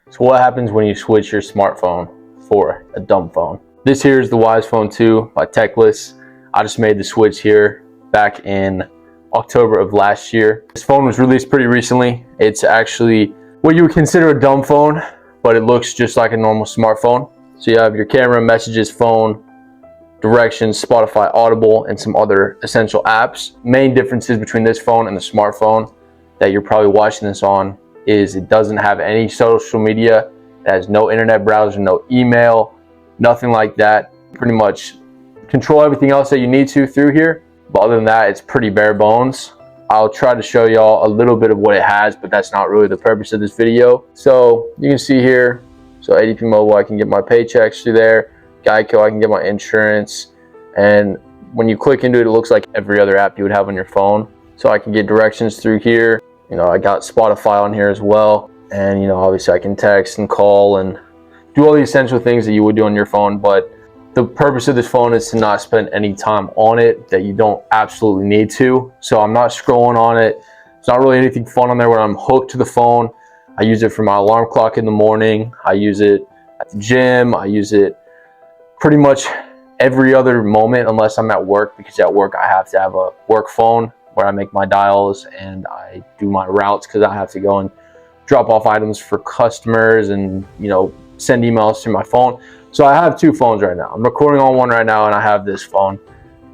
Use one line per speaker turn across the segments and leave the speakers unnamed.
So what happens when you switch your smartphone for a dumb phone? This here is the Wisephone II by Techless. I just made the switch here back in October of last year. This phone was released pretty recently. It's actually what you would consider a dumb phone, but it looks just like a normal smartphone. So you have your camera, messages, phone, directions, Spotify, Audible, and some other essential apps. Main differences between this phone and the smartphone that you're probably watching this on is it doesn't have any social media. It has no internet browser, no email, nothing like that. Pretty much control everything else that you need to through here. But other than that, it's pretty bare bones. I'll try to show y'all a little bit of what it has, but that's not really the purpose of this video. So you can see here, so ADP Mobile, I can get my paychecks through there. Geico, I can get my insurance. And when you click into it, it looks like every other app you would have on your phone. So I can get directions through here. You know, I got Spotify on here as well. And, you know, obviously I can text and call and do all the essential things that you would do on your phone. But the purpose of this phone is to not spend any time on it that you don't absolutely need to. So I'm not scrolling on it. It's not really anything fun on there when I'm hooked to the phone. I use it for my alarm clock in the morning. I use it at the gym. I use it pretty much every other moment unless I'm at work, because at work I have to have a work phone where I make my dials and I do my routes, because I have to go and drop off items for customers and, you know, send emails through my phone. So I have two phones right now. I'm recording on one right now and I have this phone.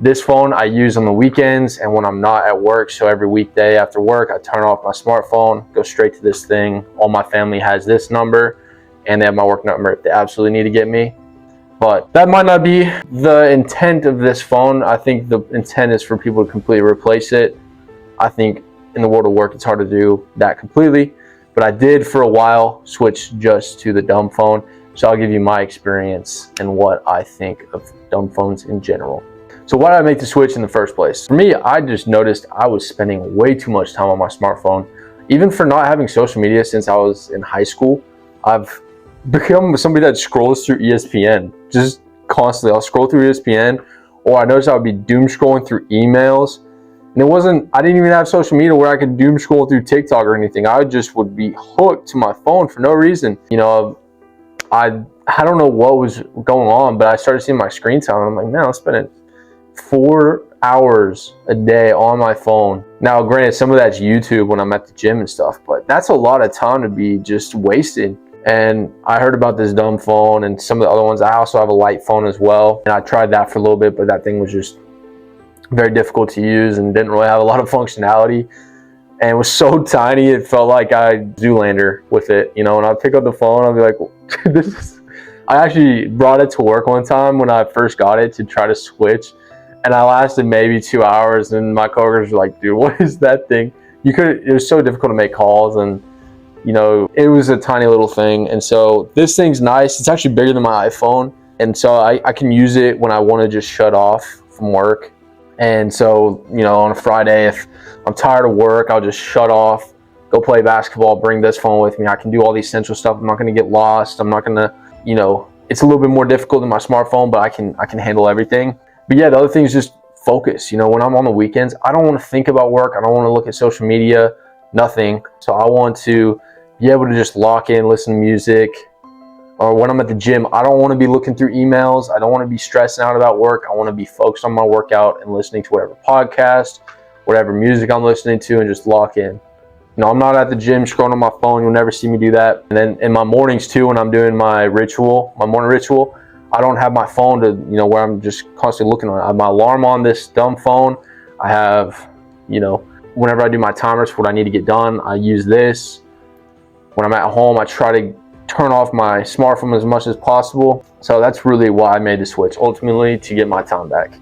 This phone I use on the weekends and when I'm not at work. So every weekday after work, I turn off my smartphone, go straight to this thing. All my family has this number and they have my work number if they absolutely need to get me. But that might not be the intent of this phone. I think the intent is for people to completely replace it. I think in the world of work, it's hard to do that completely. But I did for a while switch just to the dumb phone. So I'll give you my experience and what I think of dumb phones in general. So why did I make the switch in the first place? For me, I just noticed I was spending way too much time on my smartphone. Even for not having social media since I was in high school, I've become somebody that scrolls through ESPN just constantly. I'll scroll through ESPN, or I noticed I would be doom scrolling through emails. And I didn't even have social media where I could doom scroll through TikTok or anything. I just would be hooked to my phone for no reason. You know, I don't know what was going on, but I started seeing my screen time and I'm like, man, I'm spending 4 hours a day on my phone. Now, granted, some of that's YouTube when I'm at the gym and stuff, but that's a lot of time to be just wasted. And I heard about this dumb phone and some of the other ones. I also have a light phone as well. And I tried that for a little bit, but that thing was just very difficult to use and didn't really have a lot of functionality. And it was so tiny, it felt like I Zoolander with it. You know, when I pick up the phone, I'll be like, this is... I actually brought it to work one time when I first got it to try to switch. And I lasted maybe 2 hours and my coworkers were like, dude, what is that thing? It was so difficult to make calls and, you know, it was a tiny little thing. And so this thing's nice. It's actually bigger than my iPhone. And so I can use it when I want to just shut off from work. And so, you know, on a Friday, if I'm tired of work, I'll just shut off, go play basketball, bring this phone with me. I can do all the essential stuff. I'm not going to get lost. I'm not going to, you know, it's a little bit more difficult than my smartphone, but I can handle everything. But yeah, the other thing is just focus. You know, when I'm on the weekends, I don't want to think about work. I don't want to look at social media, nothing. So I want to be able to just lock in, listen to music. Or when I'm at the gym, I don't want to be looking through emails. I don't want to be stressing out about work. I want to be focused on my workout and listening to whatever podcast, whatever music I'm listening to, and just lock in. You know, I'm not at the gym scrolling on my phone. You'll never see me do that. And then in my mornings too, when I'm doing my morning ritual, I don't have my phone to, you know, where I'm just constantly looking on it. I have my alarm on this dumb phone. I have, you know, whenever I do my timers for what I need to get done, I use this. When I'm at home, I try to turn off my smartphone as much as possible. So that's really why I made the switch, ultimately to get my time back.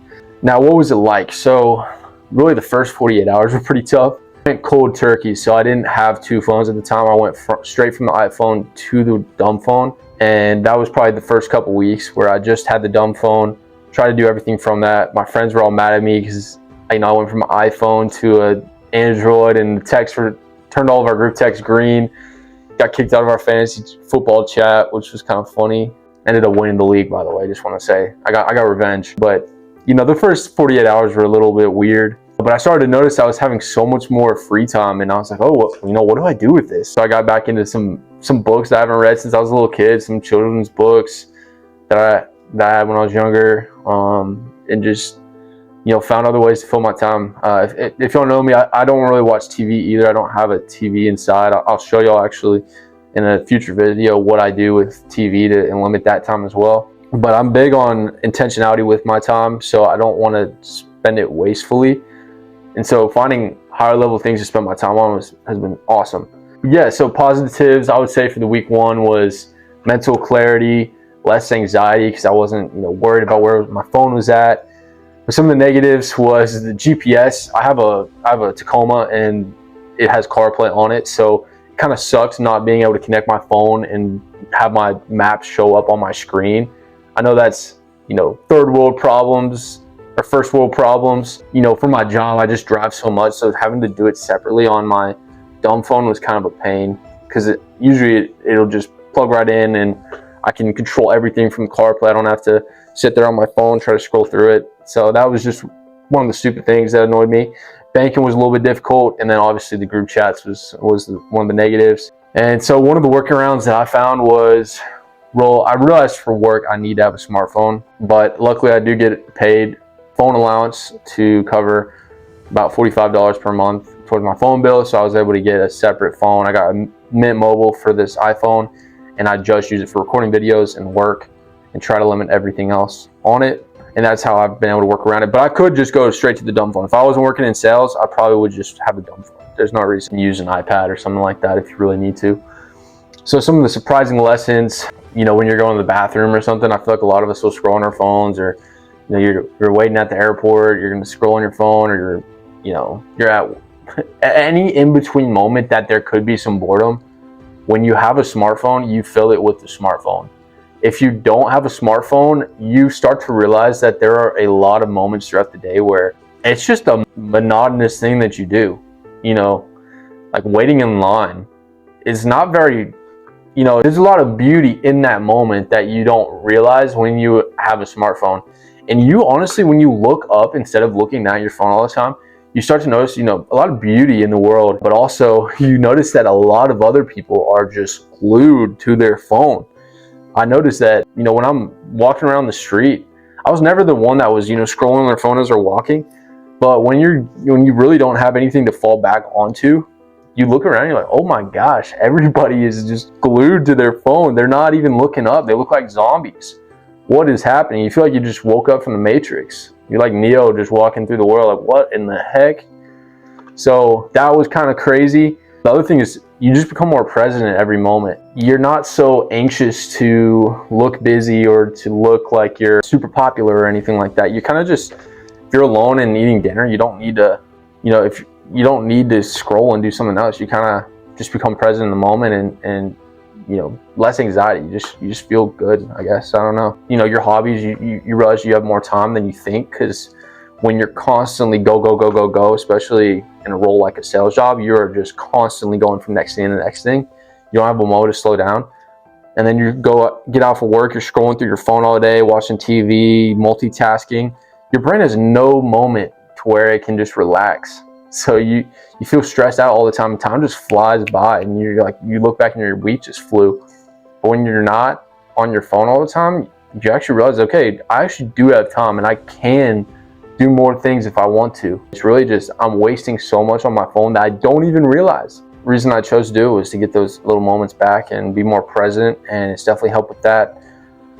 Now, what was it like? So really the first 48 hours were pretty tough. I went cold turkey, so I didn't have two phones at the time. I went straight from the iPhone to the dumb phone. And that was probably the first couple weeks where I just had the dumb phone, tried to do everything from that. My friends were all mad at me because, you know, I went from an iPhone to an Android and turned all of our group text green. Got kicked out of our fantasy football chat, which was kind of funny. Ended up winning the league, by the way. I just want to say I got revenge. But, you know, the first 48 hours were a little bit weird. But I started to notice I was having so much more free time, and I was like, oh, well, you know, what do I do with this? So I got back into some some books that I haven't read since I was a little kid, some children's books that I had when I was younger, and just, you know, found other ways to fill my time. If you don't know me, I don't really watch TV either. I don't have a TV inside. I'll show y'all actually in a future video what I do with TV to limit that time as well. But I'm big on intentionality with my time, so I don't want to spend it wastefully. And so finding higher level things to spend my time on has been awesome. Yeah, so positives I would say for the week 1 was mental clarity, less anxiety because I wasn't, you know, worried about where my phone was at. But some of the negatives was the GPS. I have a Tacoma and it has CarPlay on it, so it kind of sucks not being able to connect my phone and have my maps show up on my screen. I know that's, you know, third world problems or first world problems. You know, for my job, I just drive so much, so having to do it separately on my dumb phone was kind of a pain because usually it'll just plug right in and I can control everything from CarPlay. I don't have to sit there on my phone, try to scroll through it. So that was just one of the stupid things that annoyed me. Banking was a little bit difficult, and then obviously the group chats was one of the negatives. And so one of the workarounds that I found was, well, I realized for work I need to have a smartphone, but luckily I do get paid phone allowance to cover about $45 per month towards my phone bill, so I was able to get a separate phone. I got a Mint Mobile for this iPhone, and I just use it for recording videos and work and try to limit everything else on it. And that's how I've been able to work around it. But I could just go straight to the dumb phone. If I wasn't working in sales, I probably would just have a dumb phone. There's no reason to use an iPad or something like that if you really need to. So some of the surprising lessons, you know, when you're going to the bathroom or something, I feel like a lot of us will scroll on our phones, or, you know, you're waiting at the airport, you're going to scroll on your phone, or you're at any in-between moment that there could be some boredom. When you have a smartphone, you fill it with the smartphone. If you don't have a smartphone, you start to realize that there are a lot of moments throughout the day where it's just a monotonous thing that you do. You know, like waiting in line is not very, you know, there's a lot of beauty in that moment that you don't realize when you have a smartphone. And you honestly, when you look up instead of looking at your phone all the time, you start to notice, you know, a lot of beauty in the world, but also you notice that a lot of other people are just glued to their phone. I noticed that, you know, when I'm walking around the street, I was never the one that was, you know, scrolling on their phone as they're walking. But when you really don't have anything to fall back onto, you look around and you're like, oh my gosh, everybody is just glued to their phone. They're not even looking up. They look like zombies. What is happening? You feel like you just woke up from the Matrix. You're like Neo just walking through the world, like, what in the heck? So that was kind of crazy. The other thing is you just become more present at every moment. You're not so anxious to look busy or to look like you're super popular or anything like that. You kind of just, if you're alone and eating dinner, you don't need to, you know, if you don't need to scroll and do something else. You kind of just become present in the moment and you know, less anxiety. You just feel good, I guess. I don't know. You know, your hobbies, you realize you have more time than you think, because when you're constantly go, especially in a role like a sales job, you're just constantly going from next thing to the next thing. You don't have a moment to slow down. And then you get out for work, you're scrolling through your phone all day, watching TV, multitasking. Your brain has no moment to where it can just relax. So you feel stressed out all the time. Time just flies by, and you're like, you look back and your week just flew. But when you're not on your phone all the time, you actually realize, okay, I actually do have time and I can do more things if I want to. It's really just, I'm wasting so much on my phone that I don't even realize. The reason I chose to do it was to get those little moments back and be more present, and it's definitely helped with that.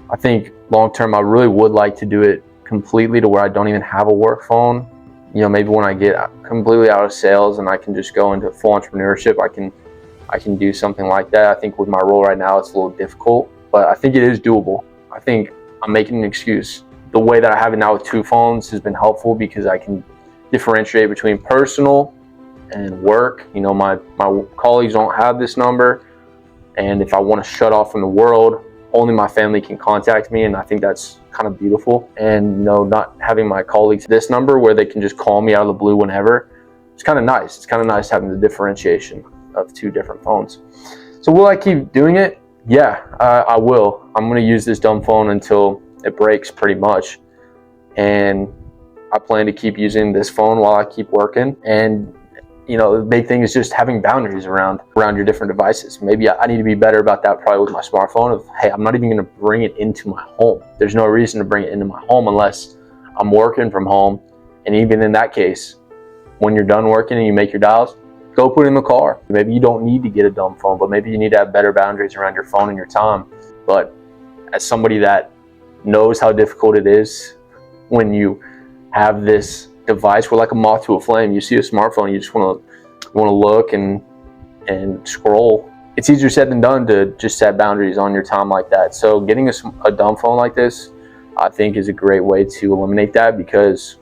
I think long term, I really would like to do it completely to where I don't even have a work phone. You know, maybe when I get completely out of sales and I can just go into full entrepreneurship, I can do something like that. I think with my role right now, it's a little difficult, but I think it is doable. I think I'm making an excuse. The way that I have it now with 2 phones has been helpful because I can differentiate between personal and work. You know, my colleagues don't have this number, and if I want to shut off from the world, only my family can contact me, and I think that's kind of beautiful. And, you know, not having my colleagues this number where they can just call me out of the blue whenever, it's kind of nice. It's kind of nice having the differentiation of 2 different phones. So will I keep doing it? Yeah, I will. I'm going to use this dumb phone until it breaks, pretty much. And I plan to keep using this phone while I keep working. And, You know, the big thing is just having boundaries around your different devices. Maybe I need to be better about that probably with my smartphone of, hey, I'm not even going to bring it into my home. There's no reason to bring it into my home unless I'm working from home. And even in that case, when you're done working and you make your dials, go put it in the car. Maybe you don't need to get a dumb phone, but maybe you need to have better boundaries around your phone and your time. But as somebody that knows how difficult it is when you have this device, we're like a moth to a flame. You see a smartphone, you just want to look and scroll. It's easier said than done to just set boundaries on your time like that. So getting a dumb phone like this, I think, is a great way to eliminate that, because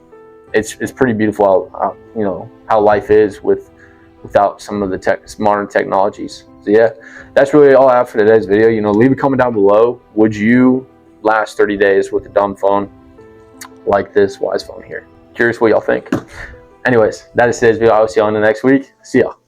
it's pretty beautiful how, you know, how life is without some of the modern technologies. So yeah, that's really all I have for today's video. You know, leave a comment down below. Would you last 30 days with a dumb phone like this Wisephone here? Curious what y'all think. Anyways, that is today's video. I will see y'all in the next week. See y'all.